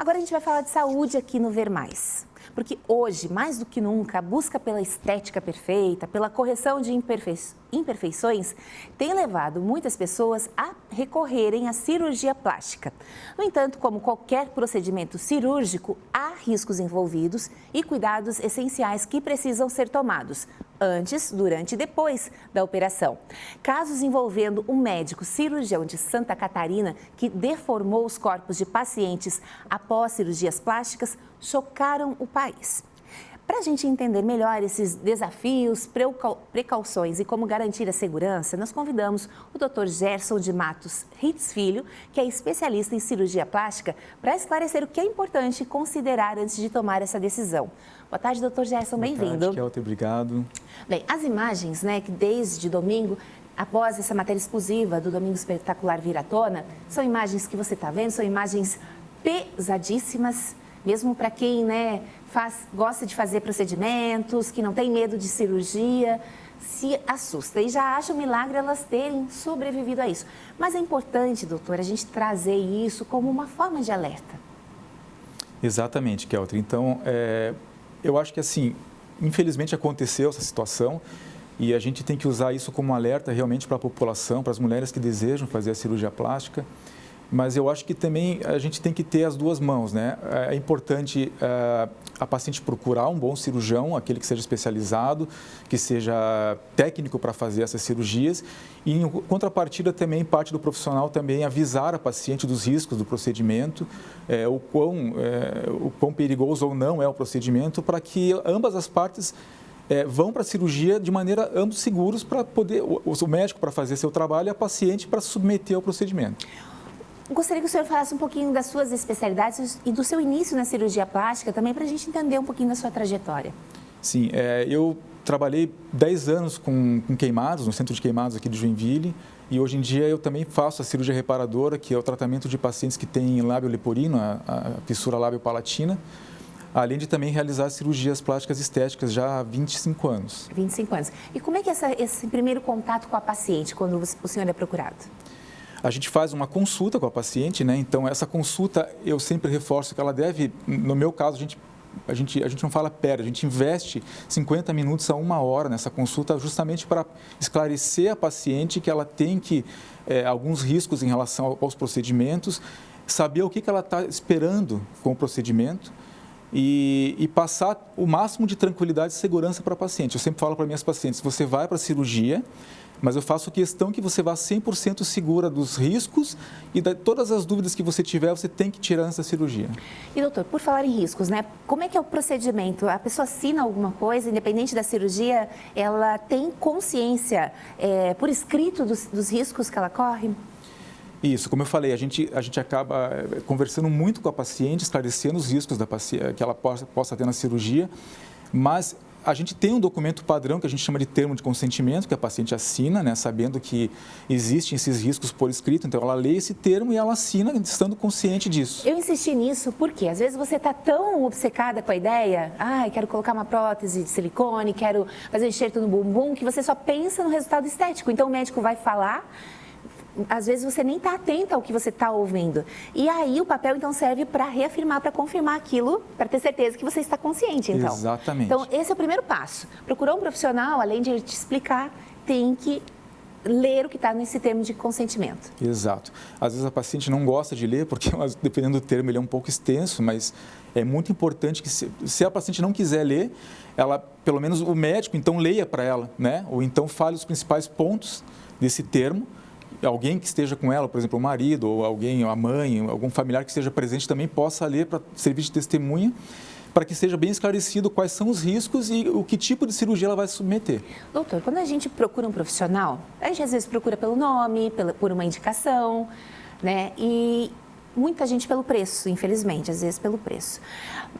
Agora a gente vai falar de saúde aqui no Ver Mais. Porque hoje, mais do que nunca, a busca pela estética perfeita, pela correção de imperfeições, tem levado muitas pessoas a recorrerem à cirurgia plástica. No entanto, como qualquer procedimento cirúrgico, há riscos envolvidos e cuidados essenciais que precisam ser tomados antes, durante e depois da operação. Casos envolvendo um médico cirurgião de Santa Catarina que deformou os corpos de pacientes após cirurgias plásticas chocaram o país. Para a gente entender melhor esses desafios, precauções e como garantir a segurança, nós convidamos o Dr. Gerson de Matos Ritz Filho, que é especialista em cirurgia plástica, para esclarecer o que é importante considerar antes de tomar essa decisão. Boa tarde, Dr. Gerson, bem-vindo. Boa tarde, Kelty, obrigado. Bem, as imagens, que desde domingo, após essa matéria exclusiva do Domingo Espetacular vir à tona, são imagens que você está vendo, são imagens pesadíssimas, mesmo para quem, gosta de fazer procedimentos, que não tem medo de cirurgia, se assusta e já acha um milagre elas terem sobrevivido a isso. Mas é importante, doutor, a gente trazer isso como uma forma de alerta. Exatamente, Kelty. Então, eu acho que assim, infelizmente aconteceu essa situação e a gente tem que usar isso como alerta realmente para a população, para as mulheres que desejam fazer a cirurgia plástica. Mas eu acho que também a gente tem que ter as duas mãos, né? É importante a paciente procurar um bom cirurgião, aquele que seja especializado, que seja técnico para fazer essas cirurgias. E, em contrapartida, também parte do profissional também avisar a paciente dos riscos do procedimento, o quão perigoso ou não é o procedimento, para que ambas as partes vão para a cirurgia de maneira ambos seguros para poder, o médico para fazer seu trabalho e a paciente para se submeter ao procedimento. Gostaria que o senhor falasse um pouquinho das suas especialidades e do seu início na cirurgia plástica, também para a gente entender um pouquinho da sua trajetória. Sim, eu trabalhei 10 anos com queimados, no centro de queimados aqui de Joinville, e hoje em dia eu também faço a cirurgia reparadora, que é o tratamento de pacientes que têm lábio leporino, a fissura lábio-palatina, além de também realizar cirurgias plásticas estéticas já há 25 anos. 25 anos. E como é que é esse primeiro contato com a paciente, quando o senhor é procurado? A gente faz uma consulta com a paciente, né? Então, essa consulta eu sempre reforço que ela deve, no meu caso, a gente não fala pera, a gente investe 50 minutos a 1 hora nessa consulta justamente para esclarecer a paciente que ela tem alguns riscos em relação aos procedimentos, saber o que ela está esperando com o procedimento e passar o máximo de tranquilidade e segurança para a paciente. Eu sempre falo para minhas pacientes, você vai para a cirurgia, mas eu faço questão que você vá 100% segura dos riscos e todas as dúvidas que você tiver, você tem que tirar nessa cirurgia. E doutor, por falar em riscos, como é que é o procedimento? A pessoa assina alguma coisa, independente da cirurgia, ela tem consciência por escrito dos riscos que ela corre? Isso, como eu falei, a gente acaba conversando muito com a paciente, esclarecendo os riscos que ela possa ter na cirurgia, mas a gente tem um documento padrão que a gente chama de termo de consentimento, que a paciente assina, sabendo que existem esses riscos por escrito. Então, ela lê esse termo e ela assina, estando consciente disso. Eu insisti nisso porque, às vezes, você está tão obcecada com a ideia, quero colocar uma prótese de silicone, quero fazer um enxerto no bumbum, que você só pensa no resultado estético. Então, o médico vai falar, às vezes você nem está atenta ao que você está ouvindo. E aí o papel, então, serve para reafirmar, para confirmar aquilo, para ter certeza que você está consciente, então. Exatamente. Então, esse é o primeiro passo. Procurar um profissional, além de ele te explicar, tem que ler o que está nesse termo de consentimento. Exato. Às vezes a paciente não gosta de ler, porque dependendo do termo ele é um pouco extenso, mas é muito importante que se a paciente não quiser ler, ela, pelo menos o médico, então leia para ela, ou então fale os principais pontos desse termo. Alguém que esteja com ela, por exemplo, o marido, ou alguém, a mãe, algum familiar que esteja presente também possa ler para servir de testemunha, para que seja bem esclarecido quais são os riscos e o que tipo de cirurgia ela vai se submeter. Doutor, quando a gente procura um profissional, a gente às vezes procura pelo nome, por uma indicação, e muita gente pelo preço, infelizmente, às vezes pelo preço.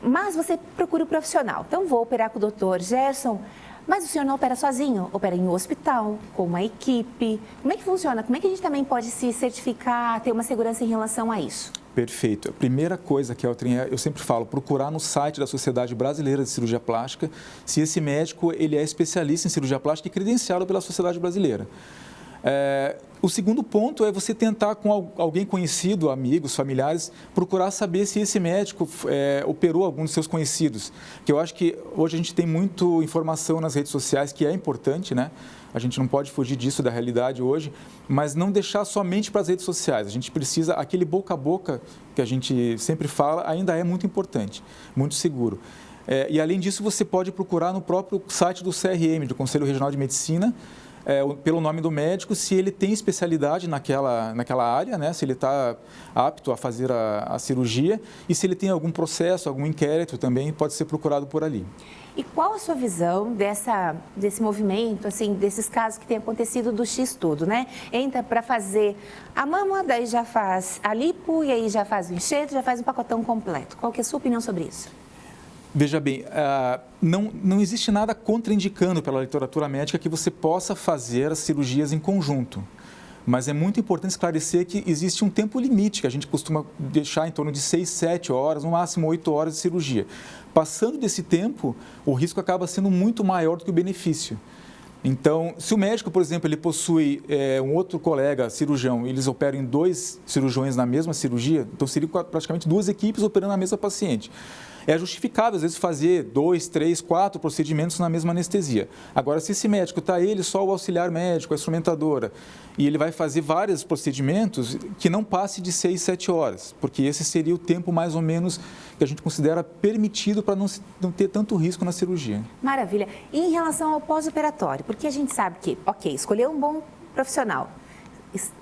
Mas você procura o profissional. Então, vou operar com o doutor Gerson. Mas o senhor não opera sozinho, opera em um hospital, com uma equipe. Como é que funciona? Como é que a gente também pode se certificar, ter uma segurança em relação a isso? Perfeito. A primeira coisa, Kelty, eu sempre falo, procurar no site da Sociedade Brasileira de Cirurgia Plástica se esse médico ele é especialista em cirurgia plástica e credenciado pela Sociedade Brasileira. O segundo ponto é você tentar, com alguém conhecido, amigos, familiares, procurar saber se esse médico operou algum dos seus conhecidos. Que eu acho que hoje a gente tem muita informação nas redes sociais, que é importante, né? A gente não pode fugir disso, da realidade hoje, mas não deixar somente para as redes sociais. A gente precisa, aquele boca a boca que a gente sempre fala, ainda é muito importante, muito seguro. E além disso, você pode procurar no próprio site do CRM, do Conselho Regional de Medicina, pelo nome do médico, se ele tem especialidade naquela área, né? Se ele está apto a fazer a cirurgia e se ele tem algum processo, algum inquérito também pode ser procurado por ali. E qual a sua visão desse movimento, assim, desses casos que tem acontecido do X-tudo, né? Entra para fazer a mama, daí já faz a lipo e aí já faz o enxerto, já faz um pacotão completo. Qual que é a sua opinião sobre isso? Veja bem, não existe nada contraindicando pela literatura médica que você possa fazer as cirurgias em conjunto. Mas é muito importante esclarecer que existe um tempo limite, que a gente costuma deixar em torno de 6, 7 horas, no máximo 8 horas de cirurgia. Passando desse tempo, o risco acaba sendo muito maior do que o benefício. Então, se o médico, por exemplo, ele possui um outro colega cirurgião, eles operam em 2 cirurgiões na mesma cirurgia, então seriam praticamente 2 equipes operando a mesma paciente. É justificável, às vezes, fazer 2, 3, 4 procedimentos na mesma anestesia. Agora, se esse médico está só o auxiliar médico, a instrumentadora, e ele vai fazer vários procedimentos, que não passe de 6, 7 horas, porque esse seria o tempo, mais ou menos, que a gente considera permitido para não ter tanto risco na cirurgia. Maravilha. E em relação ao pós-operatório, porque a gente sabe que, escolher um bom profissional,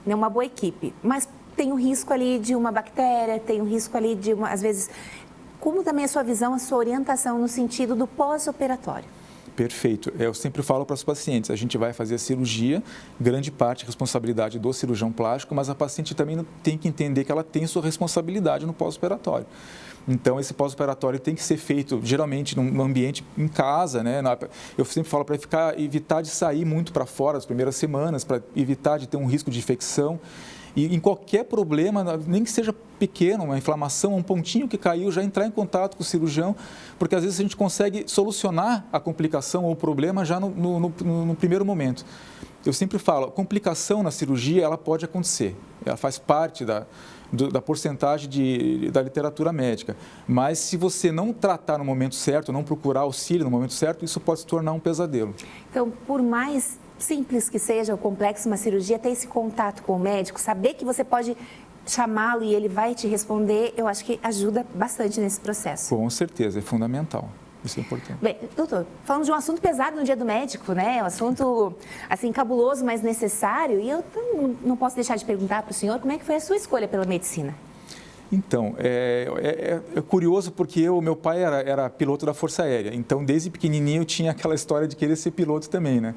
uma boa equipe, mas tem o risco ali de uma bactéria, tem o risco ali de às vezes... Como também a sua visão, a sua orientação no sentido do pós-operatório? Perfeito. Eu sempre falo para os pacientes, a gente vai fazer a cirurgia, grande parte é responsabilidade do cirurgião plástico, mas a paciente também tem que entender que ela tem sua responsabilidade no pós-operatório. Então, esse pós-operatório tem que ser feito, geralmente, num ambiente em casa, né? Eu sempre falo para evitar de sair muito para fora as primeiras semanas, para evitar de ter um risco de infecção. E em qualquer problema, nem que seja pequeno, uma inflamação, um pontinho que caiu, já entrar em contato com o cirurgião, porque às vezes a gente consegue solucionar a complicação ou o problema já no primeiro momento. Eu sempre falo, a complicação na cirurgia, ela pode acontecer, ela faz parte da porcentagem da literatura médica, mas se você não tratar no momento certo, não procurar auxílio no momento certo, isso pode se tornar um pesadelo. Então, por mais simples que seja o complexo, uma cirurgia, ter esse contato com o médico, saber que você pode chamá-lo e ele vai te responder, eu acho que ajuda bastante nesse processo. Com certeza, é fundamental. Isso é importante. Bem, doutor, falando de um assunto pesado no dia do médico, né? Um assunto, assim, cabuloso, mas necessário. E eu não posso deixar de perguntar para o senhor como é que foi a sua escolha pela medicina? Então, é curioso porque meu pai era piloto da Força Aérea. Então, desde pequenininho, eu tinha aquela história de querer ser piloto também, né?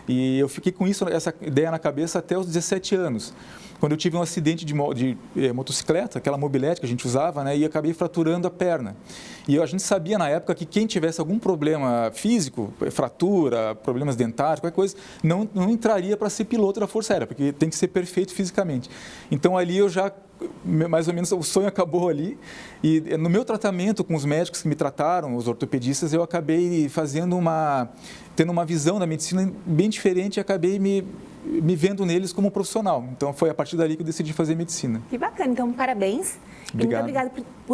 E eu fiquei com essa ideia na cabeça até os 17 anos, quando eu tive um acidente de motocicleta, aquela mobilete que a gente usava, né, e acabei fraturando a perna. E a gente sabia na época que quem tivesse algum problema físico, fratura, problemas dentários, qualquer coisa, não entraria para ser piloto da Força Aérea, porque tem que ser perfeito fisicamente. Então ali eu já, mais ou menos, o sonho acabou ali. E no meu tratamento com os médicos que me trataram, os ortopedistas, eu acabei tendo uma visão da medicina bem diferente e acabei me vendo neles como profissional. Então, foi a partir dali que eu decidi fazer medicina. Que bacana. Então, parabéns. Obrigado. E muito obrigada por